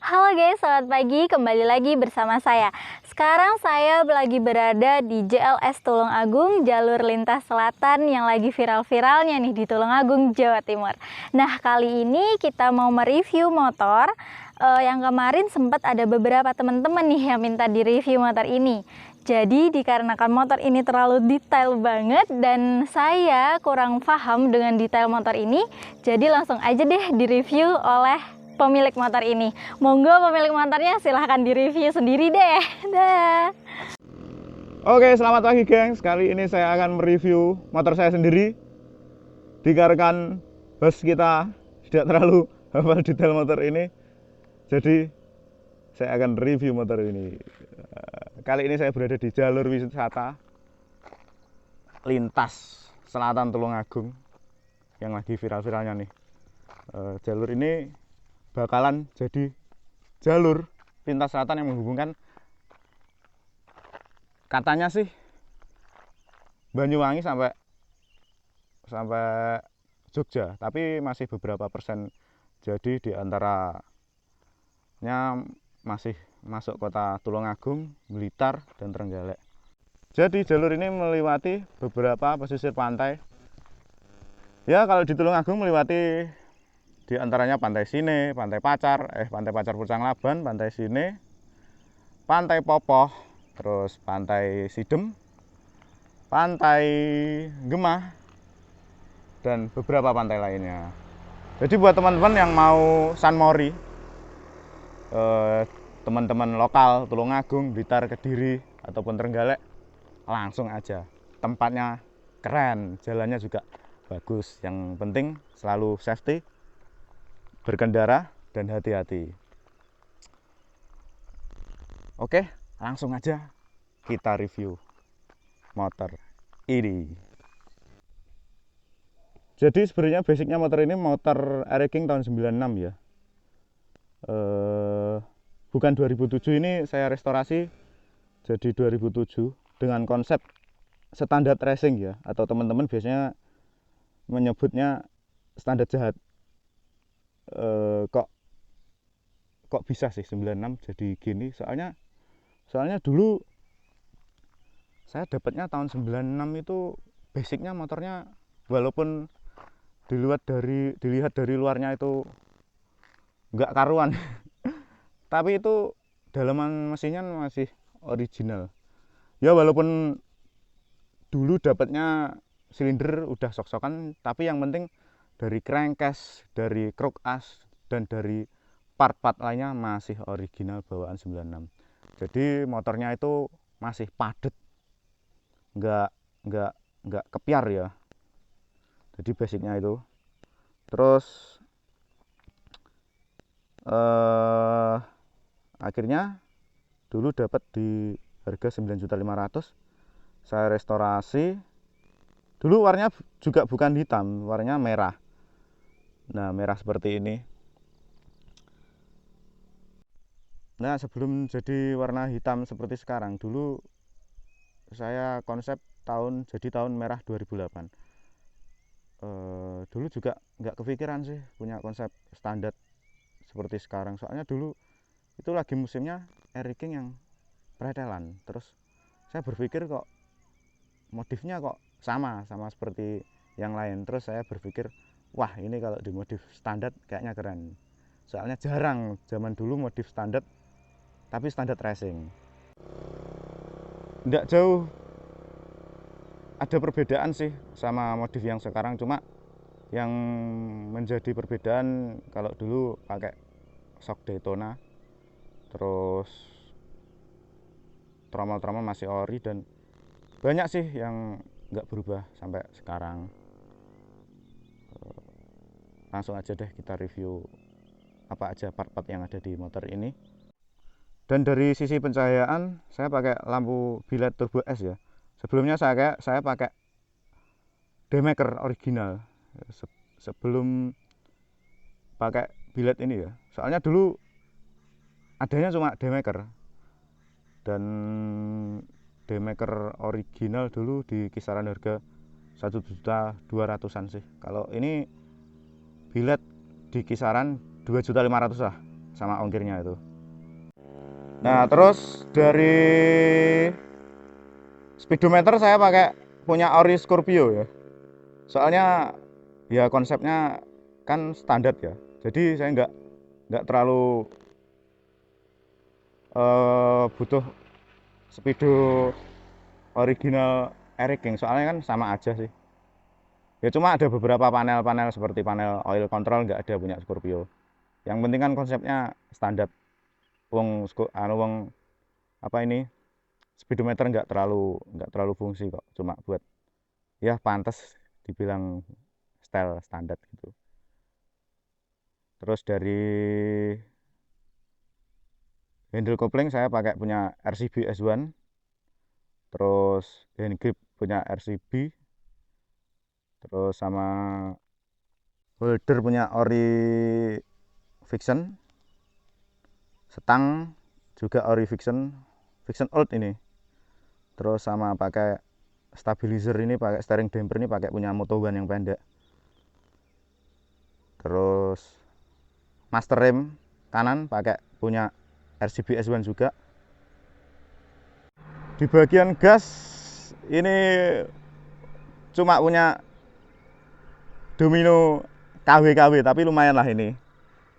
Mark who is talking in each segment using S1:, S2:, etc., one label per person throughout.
S1: Halo guys, selamat pagi. Kembali lagi bersama saya. Sekarang saya lagi berada di JLS Tulungagung, jalur lintas selatan yang lagi viral-viralnya nih di Tulungagung, Jawa Timur. Nah, kali ini kita mau mereview motor yang kemarin sempat ada beberapa teman-teman nih yang minta direview motor ini. Jadi dikarenakan motor ini terlalu detail banget dan saya kurang paham dengan detail motor ini, jadi langsung aja deh direview oleh pemilik motor ini. Monggo pemilik motornya silahkan direview sendiri deh. Dah.
S2: Oke, selamat pagi gengs. Kali ini saya akan mereview motor saya sendiri. Dikarenakan host kita tidak terlalu hafal detail motor ini, jadi saya akan review motor ini. Kali ini saya berada di jalur wisata lintas selatan Tulungagung yang lagi viral-viralnya nih. Jalur ini bakalan jadi jalur lintas selatan yang menghubungkan, katanya sih, Banyuwangi sampai Jogja, tapi masih beberapa persen jadi di antaranya masih masuk kota Tulungagung, Blitar, dan Trenggalek. Jadi jalur ini melewati beberapa pesisir pantai. Ya, kalau di Tulungagung melewati di antaranya Pantai Sine, Pantai Pacar Pucang Laban, Pantai Sine, Pantai Popoh, terus Pantai Sidem, Pantai Gemah, dan beberapa pantai lainnya. Jadi buat teman-teman yang mau sunmori, teman-teman lokal Tulungagung, Blitar, Kediri, ataupun Trenggalek, langsung aja. Tempatnya keren, jalannya juga bagus. Yang penting selalu safety, berkendara, dan hati-hati. Oke, langsung aja kita review motor ini. Jadi sebenarnya basicnya motor ini motor Air King tahun 96 ya. Bukan 2007, ini saya restorasi jadi 2007 dengan konsep standar racing ya, atau teman-teman biasanya menyebutnya standar jahat. Kok bisa sih 96 jadi gini? Soalnya dulu saya dapatnya tahun 96 itu basicnya motornya, walaupun dilihat dari luarnya itu nggak karuan tapi itu dalaman mesinnya masih original ya, walaupun dulu dapatnya silinder udah sok-sokan, tapi yang penting dari crankcase, dari crook as, dan dari part-part lainnya masih original bawaan 96. Jadi motornya itu masih padat, nggak kepiar ya. Jadi basicnya itu. Terus akhirnya dulu dapat di harga 9.500.000. Saya restorasi. Dulu warnanya juga bukan hitam, warnanya merah. Nah, merah seperti ini. Nah, sebelum jadi warna hitam seperti sekarang, dulu saya konsep tahun merah 2008. Dulu juga nggak kepikiran sih punya konsep standar seperti sekarang. Soalnya dulu itu lagi musimnya Air King yang pretelan. Terus saya berpikir kok modifnya kok sama seperti yang lain. Terus saya berpikir, wah ini kalau dimodif standar kayaknya keren. Soalnya jarang zaman dulu modif standar, tapi standar racing. Nggak jauh ada perbedaan sih sama modif yang sekarang, cuma yang menjadi perbedaan kalau dulu pakai shock Daytona, terus tromol-tromol masih ori, dan banyak sih yang nggak berubah sampai sekarang. Langsung aja deh kita review apa aja part-part yang ada di motor ini. Dan dari sisi pencahayaan saya pakai lampu biled turbo S ya. Sebelumnya saya pakai Daymaker original sebelum pakai biled ini ya. Soalnya dulu adanya cuma Daymaker, dan Daymaker original dulu di kisaran harga 1.200.000-an sih. Kalau ini biled di kisaran 2.500.000 lah, sama ongkirnya itu. Nah, terus dari speedometer saya pakai punya ori Scorpio ya. Soalnya ya konsepnya kan standar ya. Jadi saya nggak terlalu butuh speedo original Eric King, soalnya kan sama aja sih. Ya cuma ada beberapa panel-panel seperti panel oil control nggak ada punya Scorpio. Yang penting kan konsepnya standar. Wong apa ini speedometer nggak terlalu fungsi kok, cuma buat ya pantas dibilang style standar gitu. Terus dari handle kopling saya pakai punya RCB S1, terus hand grip punya RCB, terus sama holder punya ori Vixen, setang juga ori Vixen old ini. Terus sama pakai stabilizer ini, pakai steering damper ini pakai punya Moto One yang pendek. Terus master rem kanan pakai punya RCB S1 juga. Di bagian gas ini cuma punya Domino KW tapi lumayan lah ini.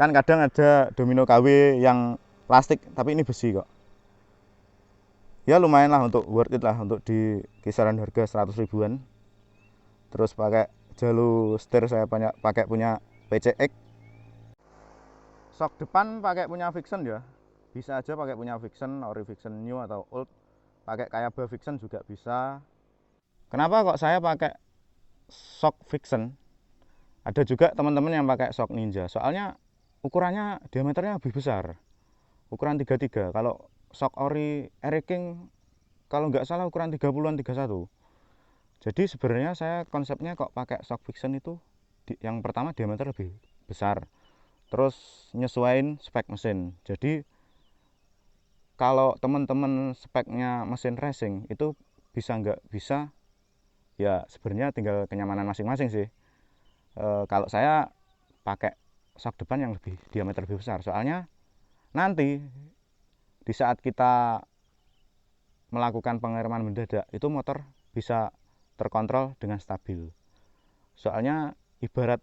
S2: Kan kadang ada Domino KW yang plastik tapi ini besi kok. Ya lumayan lah, untuk worth it lah, untuk di kisaran harga 100 ribuan. Terus pakai jalur setir saya pakai punya PCX. Sok depan pakai punya Vixen ya. Bisa aja pakai punya Vixen, ori Vixen new atau old. Pakai Kayaba Vixen juga bisa. Kenapa kok saya pakai sok Vixen? Ada juga teman-teman yang pakai sok Ninja. Soalnya ukurannya diameternya lebih besar. Ukuran 33. Kalau sok ori Eric King kalau nggak salah ukuran 30-an 31. Jadi sebenarnya saya konsepnya kok pakai sok Vixen itu yang pertama diameter lebih besar. Terus nyesuaiin spek mesin. Jadi kalau teman-teman speknya mesin racing itu bisa nggak bisa, ya sebenarnya tinggal kenyamanan masing-masing sih. Kalau saya pakai sok depan yang diameter lebih besar, soalnya nanti di saat kita melakukan pengereman mendadak itu motor bisa terkontrol dengan stabil. Soalnya ibarat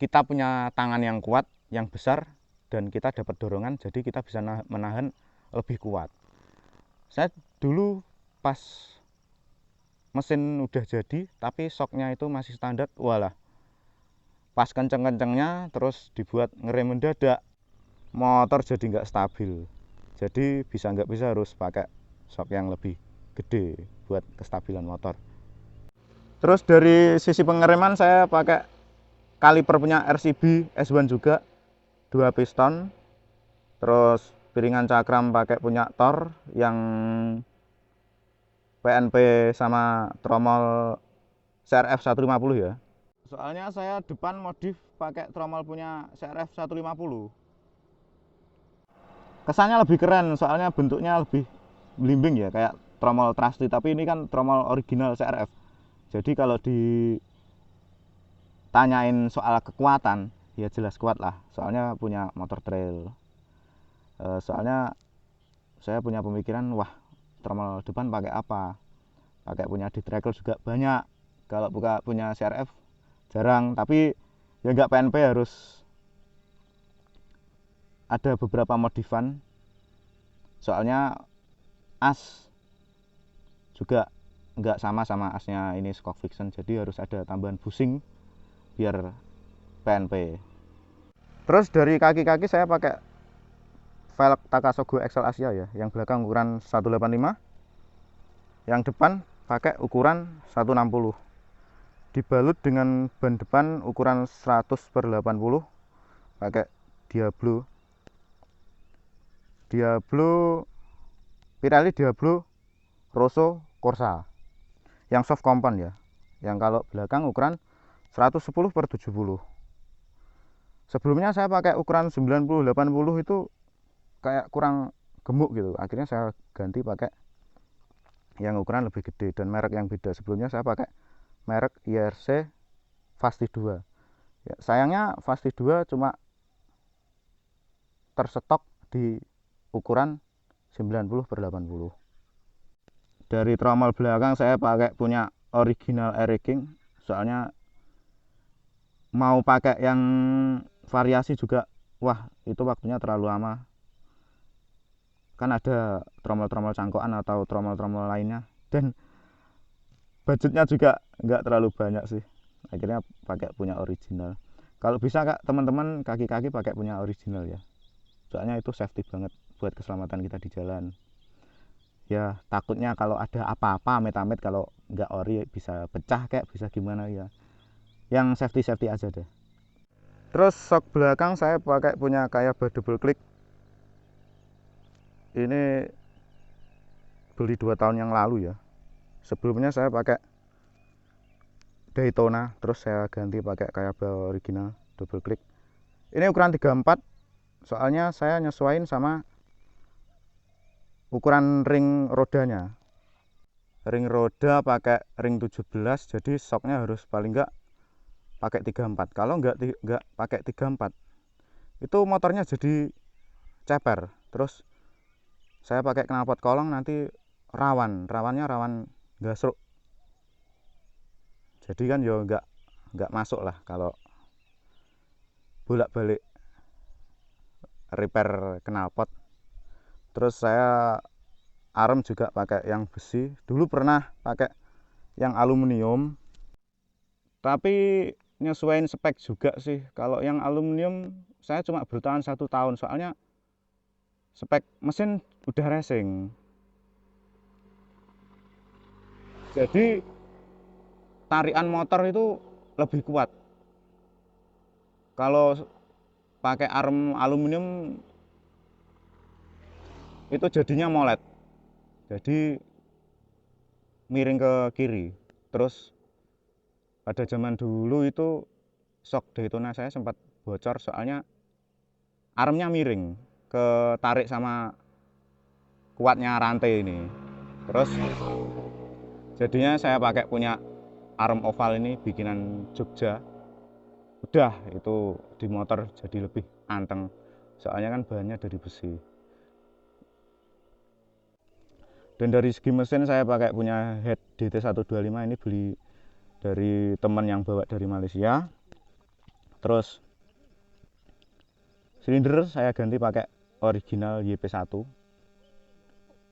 S2: kita punya tangan yang kuat, yang besar, dan kita dapat dorongan, jadi kita bisa menahan lebih kuat. Saya dulu pas mesin udah jadi tapi soknya itu masih standar, walah pas kenceng-kencengnya terus dibuat ngerem mendadak, motor jadi nggak stabil. Jadi nggak bisa, harus pakai sok yang lebih gede buat kestabilan motor. Terus dari sisi pengereman saya pakai kaliper punya RCB S1 juga, 2 piston. Terus piringan cakram pakai punya Thor yang PNP sama tromol CRF 150 ya. Soalnya saya depan modif pakai tromol punya CRF 150. Kesannya lebih keren, soalnya bentuknya lebih belimbing ya, kayak tromol Trusty, tapi ini kan tromol original CRF. Jadi kalau ditanyain soal kekuatan, ya jelas kuat lah, soalnya punya motor trail. Soalnya saya punya pemikiran, wah tromol depan pakai apa? Pakai punya D-Trackle juga banyak. Kalau punya CRF jarang, tapi ya nggak PNP, harus ada beberapa modifan. Soalnya as juga nggak sama asnya ini Skok Vixen, jadi harus ada tambahan bushing biar PNP. Terus dari kaki-kaki saya pakai velg Takasogo XL Asia ya, yang belakang ukuran 185, yang depan pakai ukuran 160, dibalut dengan ban depan ukuran 100/80, pakai Diablo Pirelli Diablo Rosso Corsa yang soft compound ya, yang kalau belakang ukuran 110/70. Sebelumnya saya pakai ukuran 90/80 itu kayak kurang gemuk gitu, akhirnya saya ganti pakai yang ukuran lebih gede dan merek yang beda. Sebelumnya saya pakai merek IRC Fasti 2 ya, sayangnya Fasti 2 cuma terstok di ukuran 90/80. Dari tromol belakang saya pakai punya original Eric King, soalnya mau pakai yang variasi juga wah itu waktunya terlalu lama, kan ada tromol-tromol cangkokan atau tromol-tromol lainnya dan budgetnya juga nggak terlalu banyak sih, akhirnya pakai punya original. Kalau bisa kak teman-teman kaki-kaki pakai punya original ya, soalnya itu safety banget buat keselamatan kita di jalan. Ya takutnya kalau ada apa-apa amit-amit kalau nggak ori bisa pecah kayak bisa gimana ya, yang safety aja deh. Terus sok belakang saya pakai punya Kayaba double click, ini beli 2 tahun yang lalu ya. Sebelumnya saya pakai Daytona, terus saya ganti pakai Kayaba original double click. Ini ukuran 34, soalnya saya nyesuaiin sama ukuran ring rodanya. Ring roda pakai ring 17, jadi soknya harus paling enggak pakai 34. Kalau enggak pakai 34 itu motornya jadi ceper. Terus saya pakai knalpot kolong nanti rawannya rawan gasruk, jadi kan yo enggak masuk lah kalau bolak-balik repair knalpot. Terus saya arem juga pakai yang besi, dulu pernah pakai yang aluminium tapi nyesuaiin spek juga sih. Kalau yang aluminium saya cuma bertahan 1 tahun, soalnya spek mesin udah racing, jadi tarikan motor itu lebih kuat. Kalau pakai arem aluminium itu jadinya molet, jadi miring ke kiri. Terus pada zaman dulu itu sok Daytona saya sempat bocor, soalnya aremnya miring ke tarik sama kuatnya rantai ini. Terus jadinya saya pakai punya arem oval ini bikinan Jogja. Udah itu di motor jadi lebih anteng, soalnya kan bahannya dari besi. Dan dari segi mesin saya pakai punya head DT125, ini beli dari teman yang bawa dari Malaysia. Terus silinder saya ganti pakai original YP1,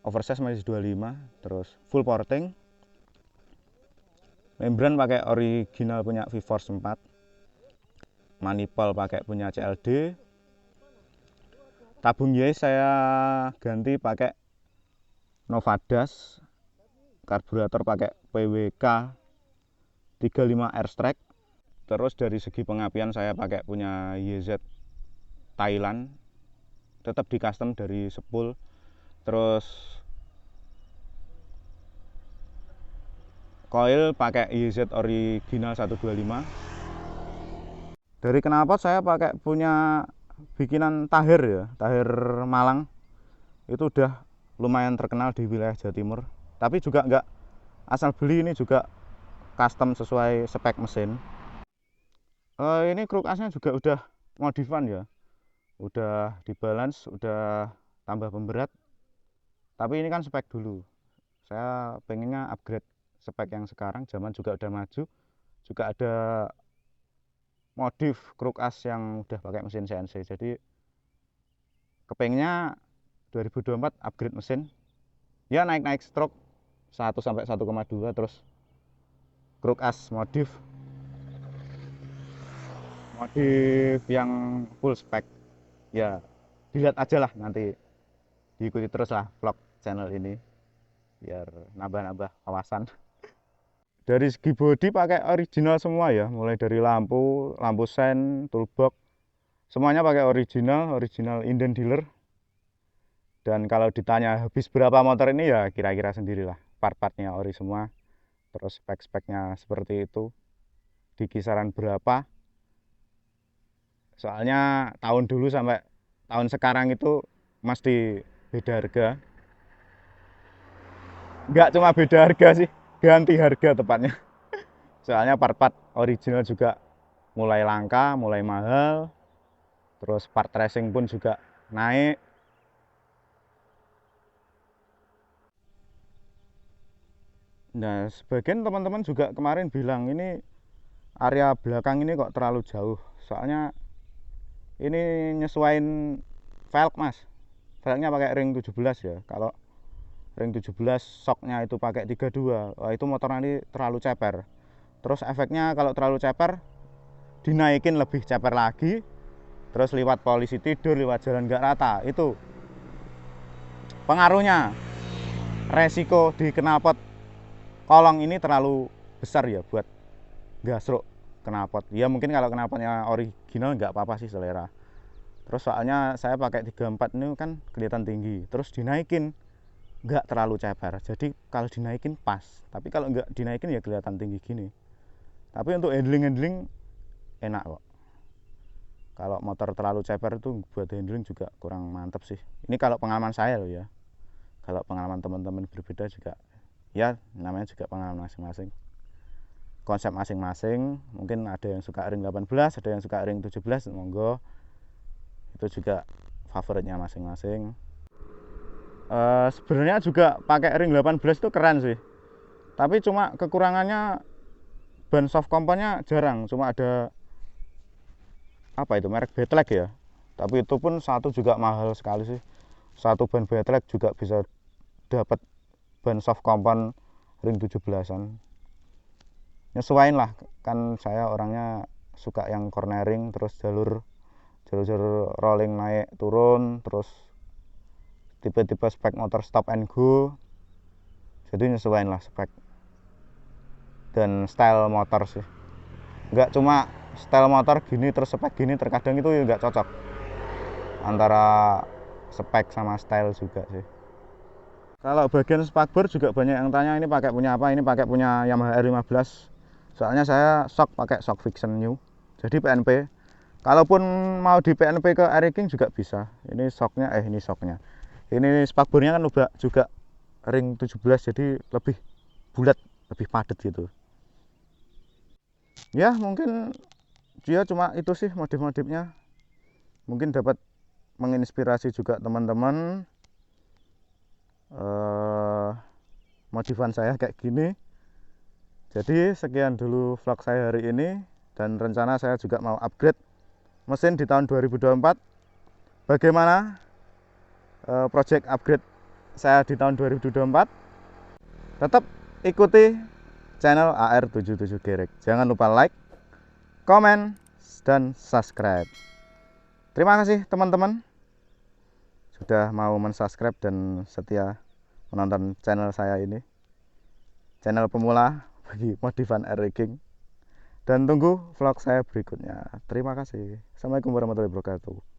S2: oversize masih 25, terus full porting. Membran pakai original punya V-Force 4, manifold pakai punya CLD. Tabung yes saya ganti pakai Novadas, karburator pakai PWK 35 Airstrike. Terus dari segi pengapian saya pakai punya YZ Thailand, tetap di custom dari spool. Terus coil pakai YZ original 125. Dari knalpot saya pakai punya bikinan Tahir ya, Tahir Malang. Itu udah lumayan terkenal di wilayah Jawa Timur, tapi juga nggak asal beli, ini juga custom sesuai spek mesin. Ini kruk asnya juga udah modifan ya, udah dibalance, udah tambah pemberat, tapi ini kan spek dulu, saya pengennya upgrade spek yang sekarang. Zaman juga udah maju, juga ada modif kruk as yang udah pakai mesin CNC, jadi kepengennya 2024 upgrade mesin ya, naik stroke 1 sampai 1,2, terus kruk as modif yang full spec ya. Dilihat aja lah, nanti diikuti terus lah vlog channel ini biar nambah wawasan. Dari segi bodi pakai original semua ya, mulai dari lampu sen, toolbox, semuanya pakai original inden dealer. Dan kalau ditanya habis berapa motor ini ya kira-kira sendirilah, part-partnya ori semua. Terus spek-speknya seperti itu, di kisaran berapa. Soalnya tahun dulu sampai tahun sekarang itu mesti beda harga. Nggak cuma beda harga sih, ganti harga tepatnya. Soalnya part-part original juga mulai langka, mulai mahal. Terus part racing pun juga naik. Nah, sebagian teman-teman juga kemarin bilang ini area belakang ini kok terlalu jauh. Soalnya ini nyesuaiin velg mas. Velgnya pakai ring 17 ya. Kalau ring 17 shocknya itu pakai 32, wah itu motor nanti terlalu ceper. Terus efeknya kalau terlalu ceper, dinaikin lebih ceper lagi. Terus lewat polisi tidur, lewat jalan gak rata. Itu pengaruhnya. Resiko di knalpot kolong ini terlalu besar ya buat gasruk knalpot. Ya mungkin kalau knalpotnya original nggak apa-apa sih selera. Terus soalnya saya pakai 34 ini kan kelihatan tinggi. Terus dinaikin nggak terlalu ceper. Jadi kalau dinaikin pas. Tapi kalau nggak dinaikin ya kelihatan tinggi gini. Tapi untuk handling enak kok. Kalau motor terlalu ceper itu buat handling juga kurang mantep sih. Ini kalau pengalaman saya loh ya. Kalau pengalaman teman-teman berbeda juga ya namanya juga pengalaman masing-masing. Konsep masing-masing. Mungkin ada yang suka ring 18, ada yang suka ring 17, monggo. Itu juga favoritnya masing-masing. Sebenarnya juga pakai ring 18 itu keren sih. Tapi cuma kekurangannya ban soft componnya jarang, cuma ada apa itu merek Betlek ya. Tapi itu pun satu juga mahal sekali sih. Satu ban Betlek juga bisa dapat ban soft compon ring 17-an. Nyesuain lah, kan saya orangnya suka yang cornering, terus jalur rolling naik turun, terus tipe-tipe spek motor stop and go. Jadi nyesuain lah spek dan style motor sih. Nggak cuma style motor gini terus spek gini, terkadang itu nggak cocok antara spek sama style juga sih. Kalau bagian spakbor juga banyak yang tanya ini pakai punya apa, ini pakai punya Yamaha R15. Soalnya saya shock pakai shock Vision New, jadi PNP. Kalaupun mau di PNP ke Air King juga bisa. Ini shocknya, ini shocknya. Ini spakbornya kan juga ring 17, jadi lebih bulat, lebih padat gitu. Ya mungkin dia cuma itu sih modif-modifnya. Mungkin dapat menginspirasi juga teman-teman. Modifan saya kayak gini. Jadi sekian dulu vlog saya hari ini. Dan rencana saya juga mau upgrade mesin di tahun 2024. Bagaimana project upgrade saya di tahun 2024? Tetap ikuti channel AR77 Gerek. Jangan lupa like, komen, dan subscribe. Terima kasih teman-teman sudah mau mensubscribe dan setia menonton channel saya ini. Channel pemula bagi modifan R King. Dan tunggu vlog saya berikutnya. Terima kasih. Assalamualaikum warahmatullahi wabarakatuh.